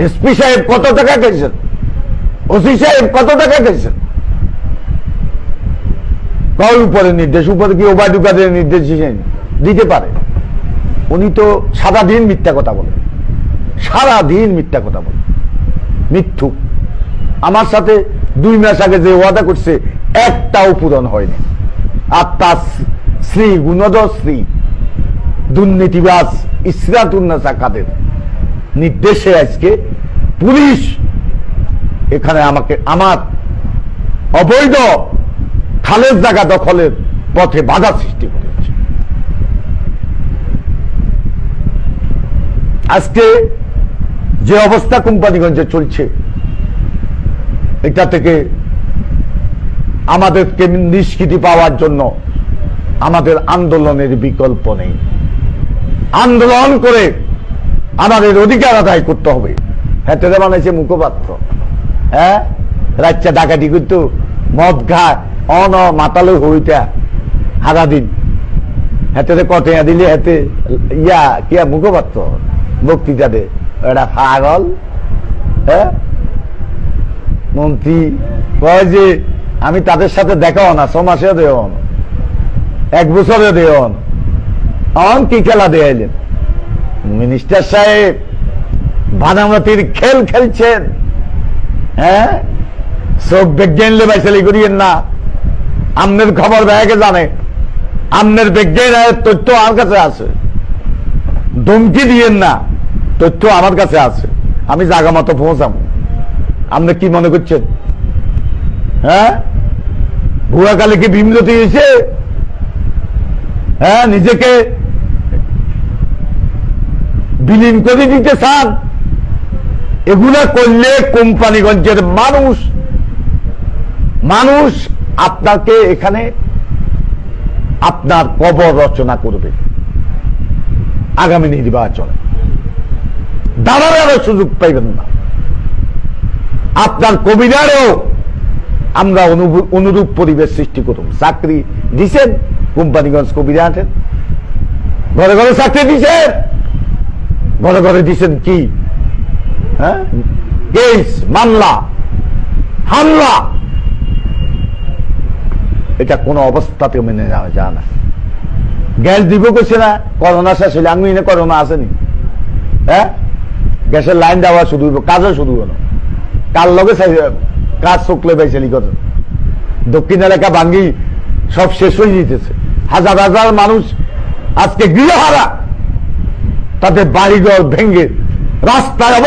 SP সাহেব কত টাকা খাইছেন, ওসি সাহেব কত টাকা খাইছেন? কার উপরে নির্দেশ? উপরে কি ওবায়দুল কাদের নির্দেশ দিতে পারে? উনি তো সারাদিন মিথ্যা কথা বলেন, সারাদিন মিথ্যা কথা বলেন, মিথ্যুক। আমার সাথে 2 মাস আগে যে ওয়াদা করছে একটাও পূরণ হয়নি। আর তার স্ত্রী, গুণধর স্ত্রী, দুর্নীতিবাজ ইসরাতুন্নাসা কাদের নির্দেশে আজকে পুলিশ এখানে আমাকে আমার অবৈধ খালের জায়গা দখলের পথে বাধা সৃষ্টি করেছে। আজকে যে অবস্থা কোম্পানিগঞ্জে চলছে, এটা থেকে আমাদেরকে নিষ্কৃতি পাওয়ার জন্য আমাদের আন্দোলনের বিকল্প নেই। আন্দোলন করে আমাদের অধিকার আদায় করতে হবে। হেঁটে বানাইছে মুখপাত্র, হ্যাঁ, রাজ্যা ডাকাতি কিন্তু মদ খায় অন মাতালো হইটা সারাদিন হেঁটে কটিয়া দিলে হেঁটে ইয়া কিয়া মুখপাত্র বক্তৃতা দে, এটা পাগল। হ্যাঁ, মন্ত্রী কয় যে আমি তাদের সাথে দেখাও না, 6 মাসে দেওন, 1 বছরে দেওন, অন কি খেলা দেয়াইলেন? মিনিস্টার সাহেব বাদামতির খেল খেলছেন। হ্যাঁ, সব বিজ্ঞান লেবাইসালি করিয়েন না। আমনের খবর ব্যাগে জানে, আমনের বিজ্ঞানের তথ্য আমার কাছে আছে। ধমকি দিয়েন না, তথ্য আমার কাছে আছে, আমি জায়গা মতো পৌঁছাবো। আপনি কি মনে করছেন? হ্যাঁ, ভুয়াকালে কি বিমলতি হয়েছে? হ্যাঁ, নিজেকে বিলীন করে দিতে চান? এগুলা করলে কোম্পানিগঞ্জের মানুষ আপনাকে এখানে আপনার কবর রচনা করবে। আগামী নির্বাচনে দাঁড়ানোর সুযোগ পাইবেন না। আপনার কবিরারও আমরা অনুরূপ পরিবেশ সৃষ্টি করুন। চাকরি দিছেন কোম্পানিগঞ্জ কবিরাটের, ঘরে ঘরে চাকরি দিছেন, ঘরে ঘরে দিছেন কি? হ্যাঁ, কেস, মামলা, হামলা, এটা কোন অবস্থাতে মেনে নেওয়া যায় না। গ্যাস দিব কইছে না, করোনা শেষ হইলে আমি করোনা আসেনি। হ্যাঁ, গ্যাসের লাইন দেওয়া শুরু হইব, কাজও শুরু হলো। কার লগে কাজ চকলে বাইসালি করে দক্ষিণ এলাকা ভাঙ্গি সব শেষ হয়ে যেতেছে। হাজার হাজার মানুষ আজকে গৃহহারা, তাদের বাড়িঘর ভেঙ্গে রাস্তায়